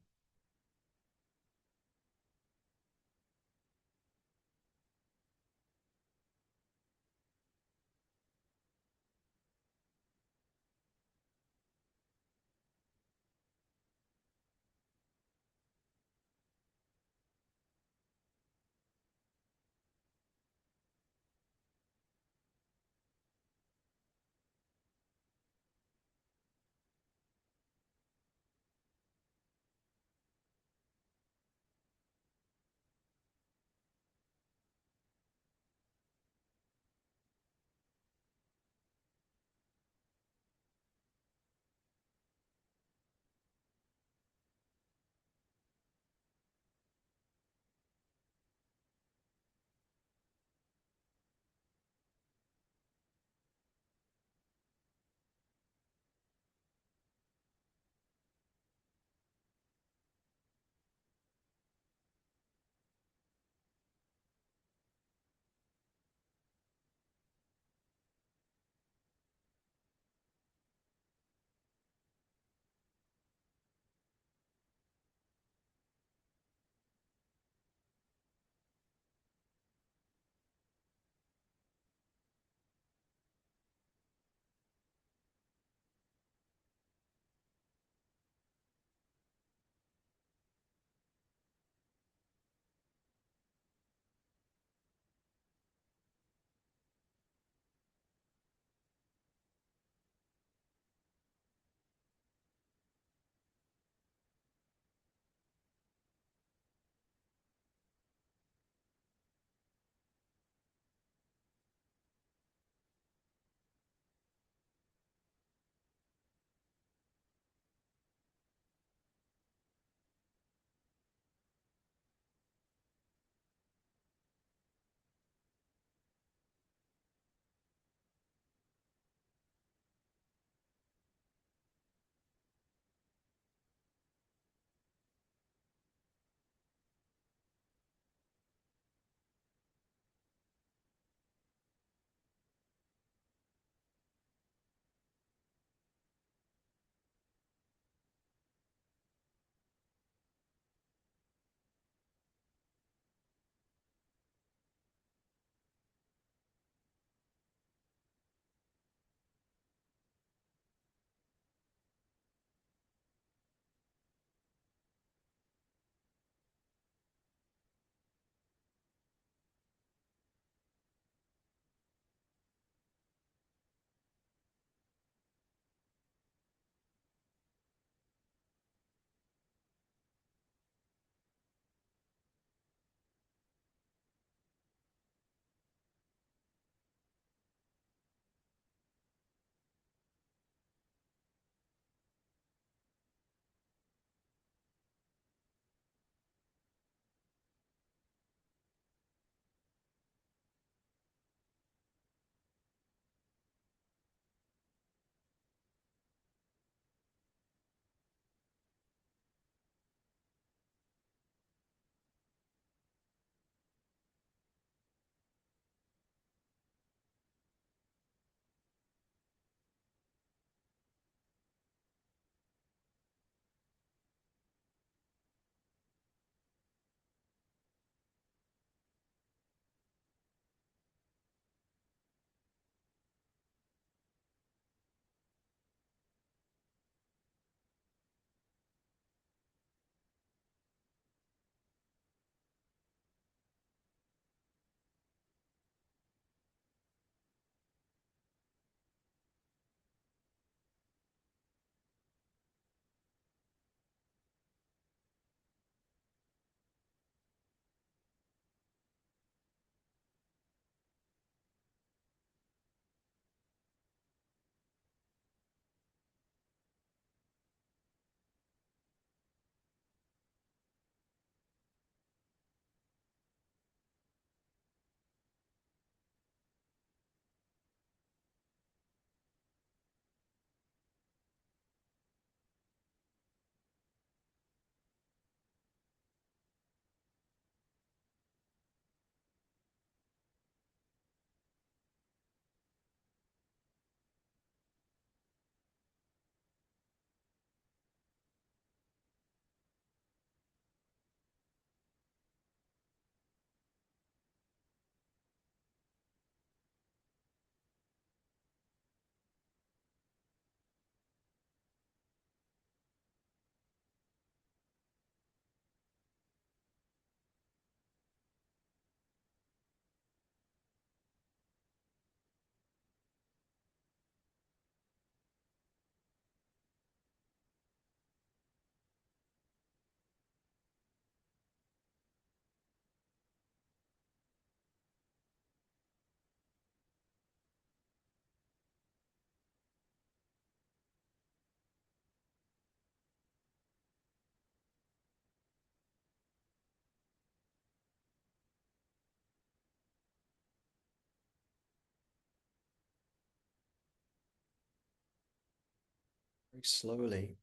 Very slowly,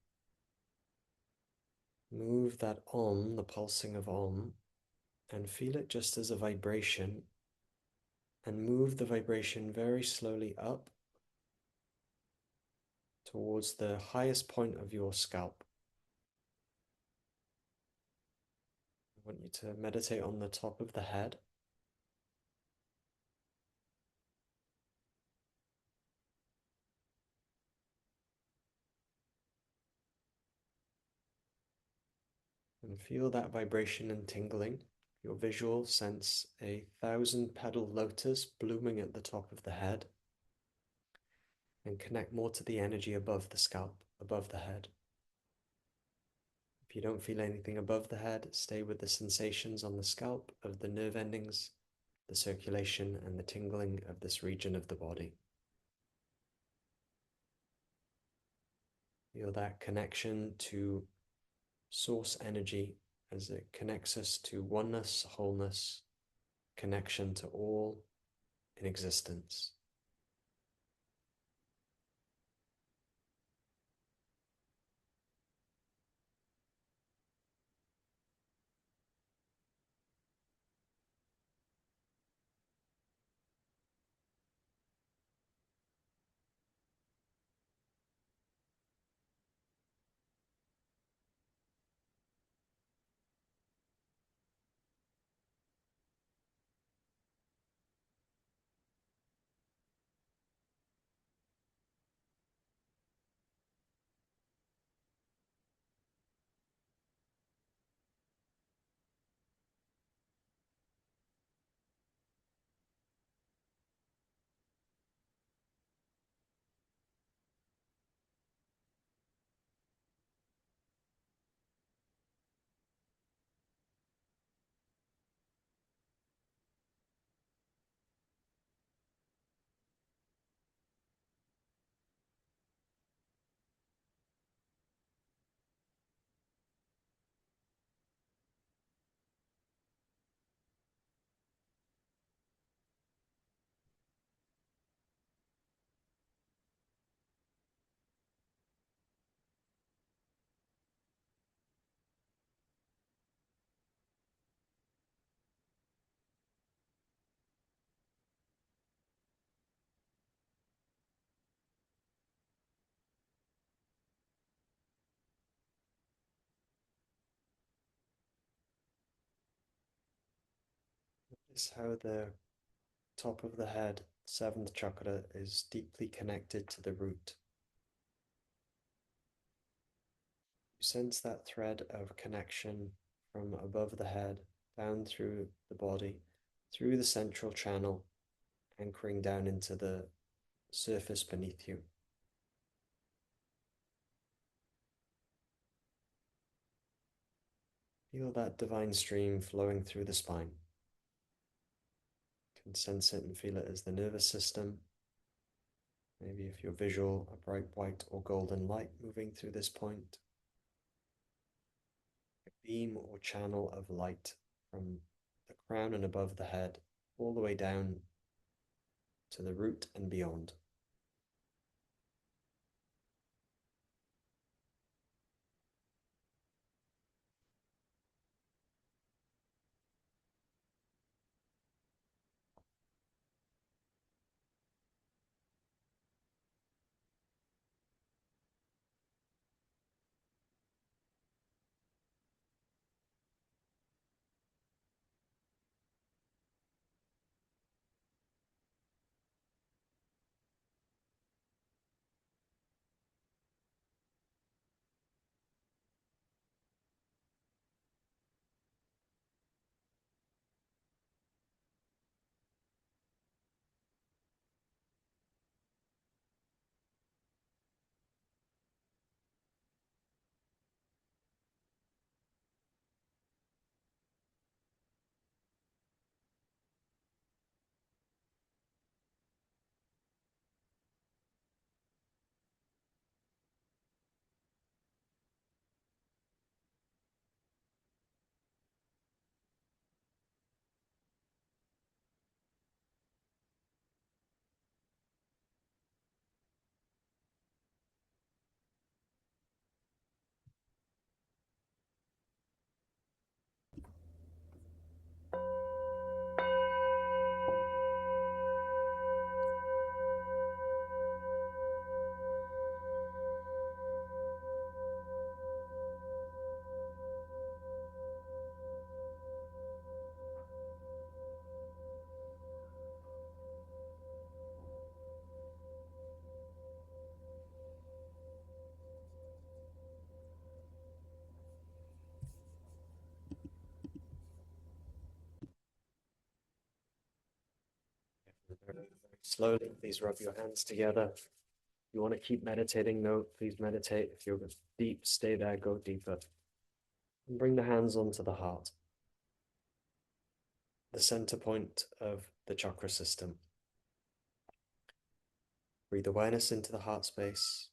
move that Om, the pulsing of Om, and feel it just as a vibration, and move the vibration very slowly up towards the highest point of your scalp. I want you to meditate on the top of the head. And feel that vibration and tingling. Your visual sense a 1,000-petal lotus blooming at the top of the head, and connect more to the energy above the scalp, above the head. If you don't feel anything above the head, stay with the sensations on the scalp of the nerve endings, the circulation, and the tingling of this region of the body. Feel that connection to source energy as it connects us to oneness, wholeness, connection to all in existence. Notice how the top of the head, seventh chakra, is deeply connected to the root. You sense that thread of connection from above the head, down through the body, through the central channel, anchoring down into the surface beneath you. Feel that divine stream flowing through the spine. You can sense it and feel it as the nervous system. Maybe if you're visual, a bright white or golden light moving through this point. A beam or channel of light from the crown and above the head, all the way down to the root and beyond. Slowly, please rub your hands together. If you want to keep meditating, though, please meditate. If you're deep, stay there, go deeper. And bring the hands onto the heart, the center point of the chakra system. Breathe awareness into the heart space.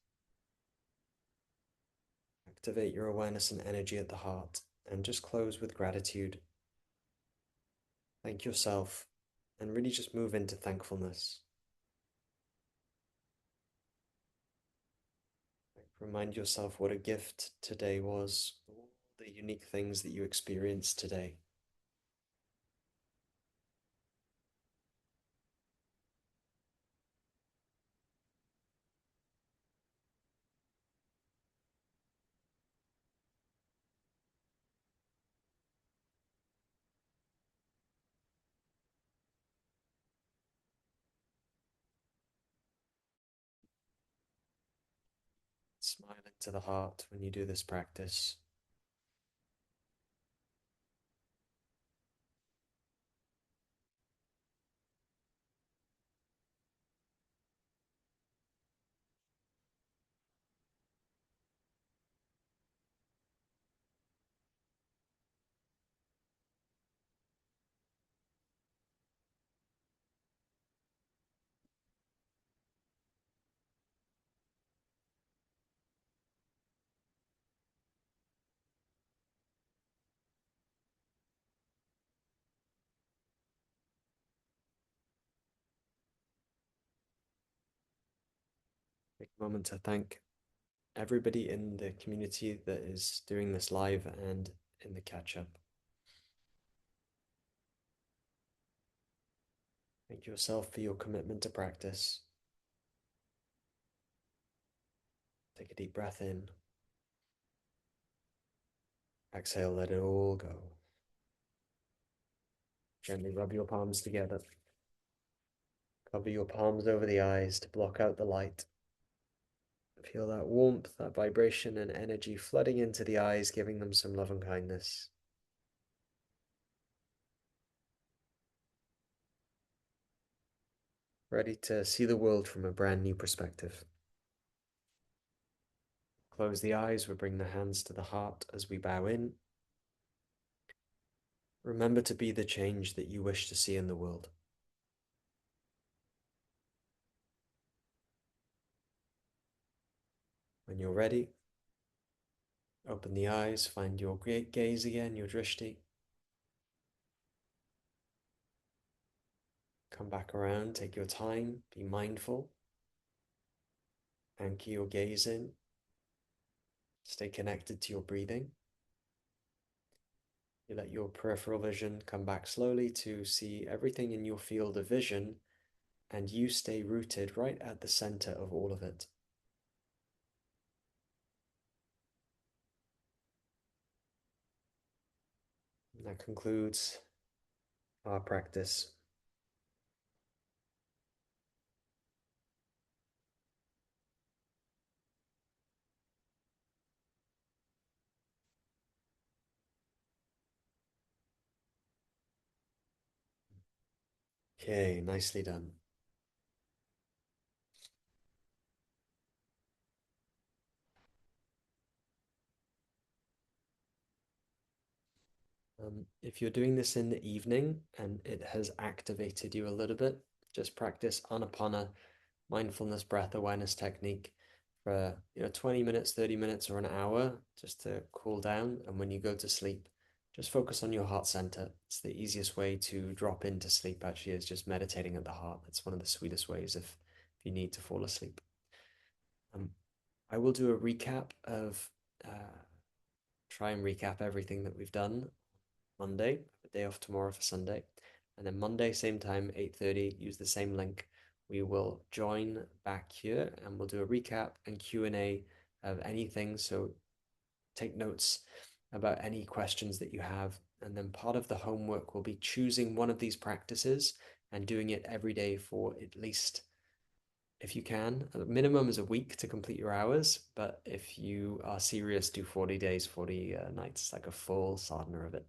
Activate your awareness and energy at the heart, and just close with gratitude. Thank yourself, and really just move into thankfulness. Remind yourself what a gift today was, all the unique things that you experienced today. Smile into the heart when you do this practice. Take a moment to thank everybody in the community that is doing this live and in the catch up. Thank yourself for your commitment to practice. Take a deep breath in. Exhale, let it all go. Gently rub your palms together. Cover your palms over the eyes to block out the light. Feel that warmth, that vibration and energy flooding into the eyes, giving them some love and kindness. Ready to see the world from a brand new perspective. Close the eyes, we bring the hands to the heart as we bow in. Remember to be the change that you wish to see in the world. When you're ready, open the eyes, find your great gaze again, your drishti. Come back around, take your time, be mindful. Anchor your gaze in. Stay connected to your breathing. You let your peripheral vision come back slowly to see everything in your field of vision, and you stay rooted right at the center of all of it. And that concludes our practice. Okay, nicely done. If you're doing this in the evening and it has activated you a little bit, just practice Anapana mindfulness breath awareness technique for 20 minutes, 30 minutes, or an hour just to cool down. And when you go to sleep, just focus on your heart center. It's the easiest way to drop into sleep, actually, is just meditating at the heart. It's one of the sweetest ways if you need to fall asleep. I will do a recap of try and recap everything that we've done Monday, a day off tomorrow for Sunday. And then Monday, same time, 8:30, use the same link. We will join back here and we'll do a recap and Q&A of anything. So take notes about any questions that you have. And then part of the homework will be choosing one of these practices and doing it every day for at least, if you can, the minimum is a week to complete your hours. But if you are serious, do 40 days, 40 nights, like a full sadhana of it.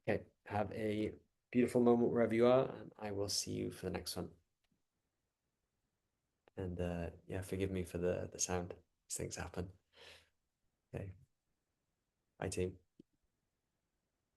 Okay, have a beautiful moment wherever you are, and I will see you for the next one. And yeah, forgive me for the sound. These things happen. Okay. Bye, team.